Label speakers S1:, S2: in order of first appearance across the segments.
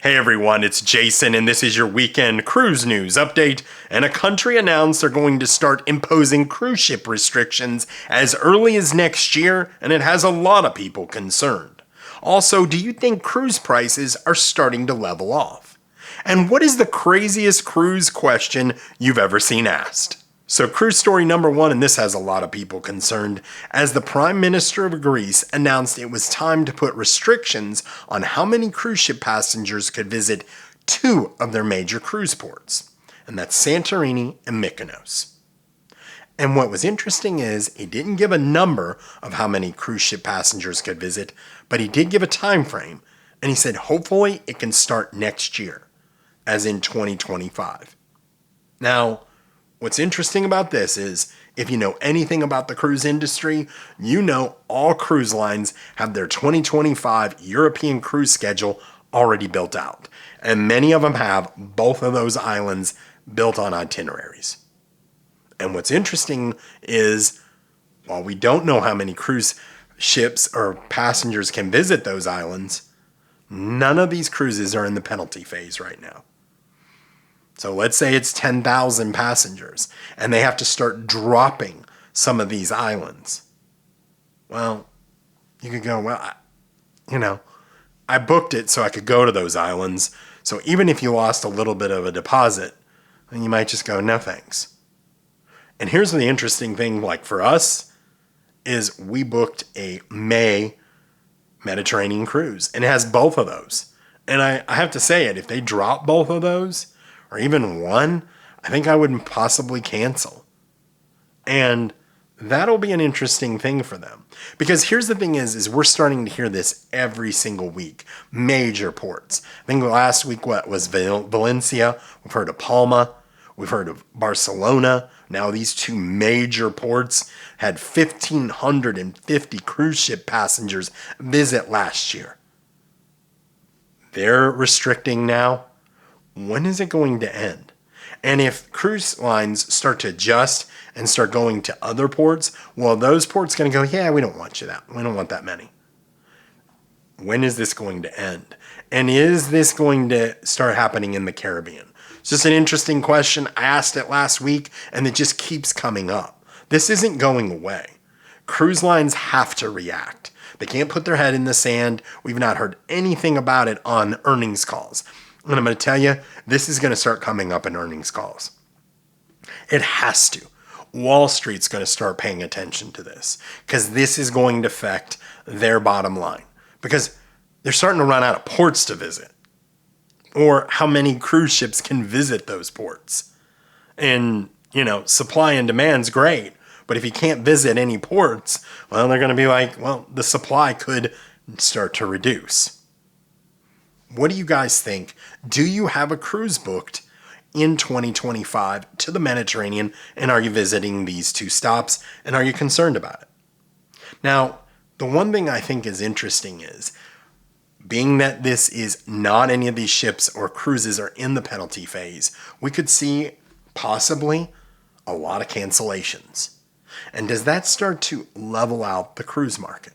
S1: Hey everyone, it's Jason, and this is your weekend cruise news update. And a country announced they're going to start imposing cruise ship restrictions as early as next year, and it has a lot of people concerned. Also, do you think cruise prices are starting to level off? And what is the craziest cruise question you've ever seen asked? So cruise story number one, and this has a lot of people concerned, as the Prime Minister of Greece announced it was time to put restrictions on how many cruise ship passengers could visit two of their major cruise ports, and that's Santorini and Mykonos. And what was interesting is he didn't give a number of how many cruise ship passengers could visit, but he did give a time frame, and he said hopefully it can start next year, as in 2025. Now, what's interesting about this is, if you know anything about the cruise industry, you know all cruise lines have their 2025 European cruise schedule already built out. And many of them have both of those islands built on itineraries. And what's interesting is, while we don't know how many cruise ships or passengers can visit those islands, none of these cruises are in the penalty phase right now. So let's say it's 10,000 passengers and they have to start dropping some of these islands. Well, you could go, I booked it so I could go to those islands. So even if you lost a little bit of a deposit, then you might just go, no thanks. And here's the interesting thing, like for us, is we booked a May Mediterranean cruise and it has both of those. And I have to say it, if they drop both of those, or even one, I think I would possibly cancel. And that'll be an interesting thing for them. Because here's the thing is we're starting to hear this every single week. Major ports. I think last week was Valencia. We've heard of Palma. We've heard of Barcelona. Now these two major ports had 1,550 cruise ship passengers visit last year. They're restricting now. When is it going to end? And if cruise lines start to adjust and start going to other ports, well, those ports going to go, yeah, we don't want that many. When is this going to end? And is this going to start happening in the Caribbean? It's just an interesting question. I asked it last week, and it just keeps coming up. This isn't going away. Cruise lines have to react. They can't put their head in the sand. We've not heard anything about it on earnings calls. And I'm going to tell you, this is going to start coming up in earnings calls. It has to. Wall Street's going to start paying attention to this because this is going to affect their bottom line because they're starting to run out of ports to visit or how many cruise ships can visit those ports. And, supply and demand's great, but if you can't visit any ports, well, they're going to be like, well, the supply could start to reduce. What do you guys think? Do you have a cruise booked in 2025 to the Mediterranean? And are you visiting these two stops? And are you concerned about it? Now, the one thing I think is interesting is, being that this is not any of these ships or cruises are in the penalty phase, we could see possibly a lot of cancellations. And does that start to level out the cruise market?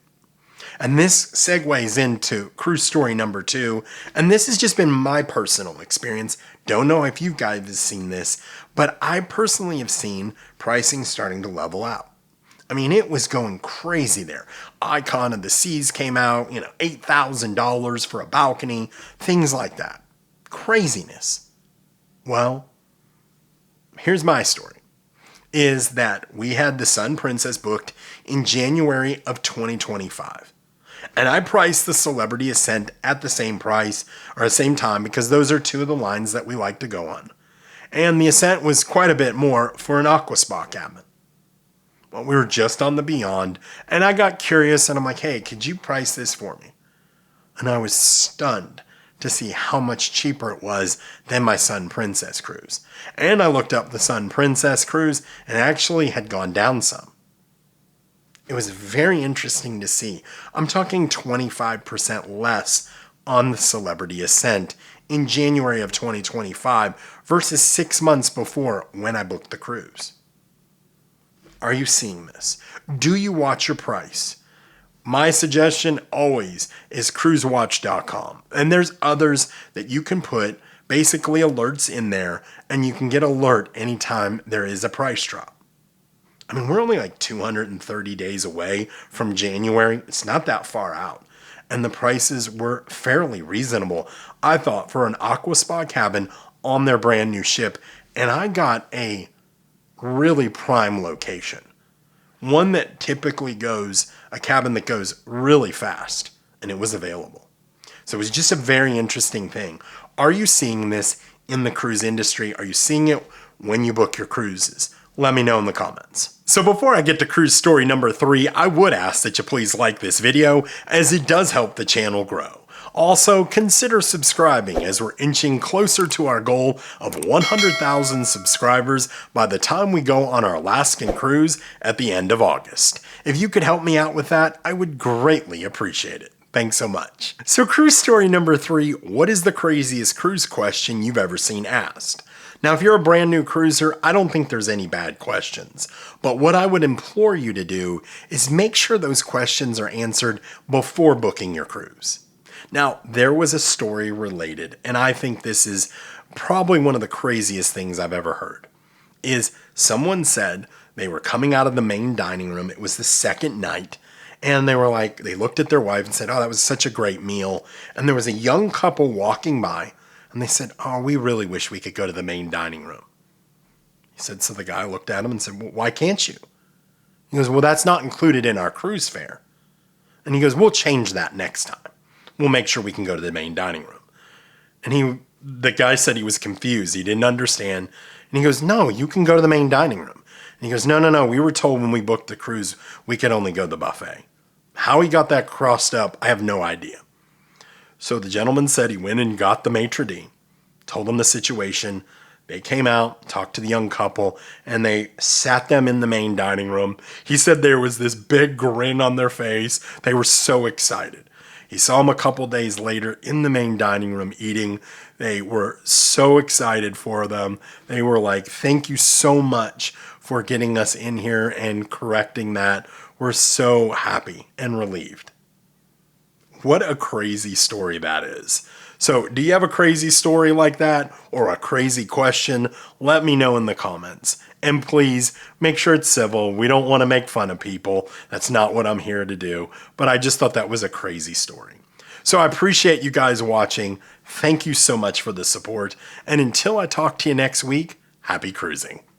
S1: And this segues into cruise story number two. And this has just been my personal experience. Don't know if you guys have seen this, but I personally have seen pricing starting to level out. I mean, it was going crazy there. Icon of the Seas came out, $8,000 for a balcony, things like that. Craziness. Well, here's my story. Is that we had the Sun Princess booked in January of 2025. And I priced the Celebrity Ascent at the same price or the same time because those are two of the lines that we like to go on. And the Ascent was quite a bit more for an aqua spa cabin. Well, we were just on the Beyond and I got curious and I'm like, hey, could you price this for me? And I was stunned to see how much cheaper it was than my Sun Princess cruise. And I looked up the Sun Princess cruise and it actually had gone down some. It was very interesting to see. I'm talking 25% less on the Celebrity Ascent in January of 2025 versus 6 months before when I booked the cruise. Are you seeing this? Do you watch your price? My suggestion always is cruisewatch.com. And there's others that you can put basically alerts in there, and you can get alert anytime there is a price drop. I mean, we're only like 230 days away from January. It's not that far out. And the prices were fairly reasonable, I thought, for an aqua spa cabin on their brand new ship. And I got a really prime location. One that typically goes, a cabin that goes really fast, and it was available. So it was just a very interesting thing. Are you seeing this in the cruise industry? Are you seeing it when you book your cruises? Let me know in the comments. So before I get to cruise story number 3, I would ask that you please like this video, as it does help the channel grow. Also, consider subscribing, as we're inching closer to our goal of 100,000 subscribers by the time we go on our Alaskan cruise at the end of August. If you could help me out with that, I would greatly appreciate it. Thanks so much. So cruise story number 3, what is the craziest cruise question you've ever seen asked? Now, if you're a brand new cruiser, I don't think there's any bad questions. But what I would implore you to do is make sure those questions are answered before booking your cruise. Now, there was a story related, and I think this is probably one of the craziest things I've ever heard, is someone said they were coming out of the main dining room. It was the second night, and they were like, they looked at their wife and said, "Oh, that was such a great meal." And there was a young couple walking by, and they said, "Oh, we really wish we could go to the main dining room." He said, so the guy looked at him and said, "Well, why can't you?" He goes, "Well, that's not included in our cruise fare." And he goes, "We'll change that next time. We'll make sure we can go to the main dining room." And the guy said he was confused. He didn't understand. And he goes, "No, you can go to the main dining room." And he goes, No. We were told when we booked the cruise, we could only go to the buffet." How he got that crossed up, I have no idea. So the gentleman said he went and got the maitre d', told them the situation. They came out, talked to the young couple, and they sat them in the main dining room. He said there was this big grin on their face. They were so excited. He saw them a couple days later in the main dining room eating. They were so excited for them. They were like, "Thank you so much for getting us in here and correcting that. We're so happy and relieved." What a crazy story that is. So, do you have a crazy story like that or a crazy question? Let me know in the comments. And please make sure it's civil. We don't want to make fun of people. That's not what I'm here to do. But I just thought that was a crazy story. So I appreciate you guys watching. Thank you so much for the support. And until I talk to you next week, happy cruising.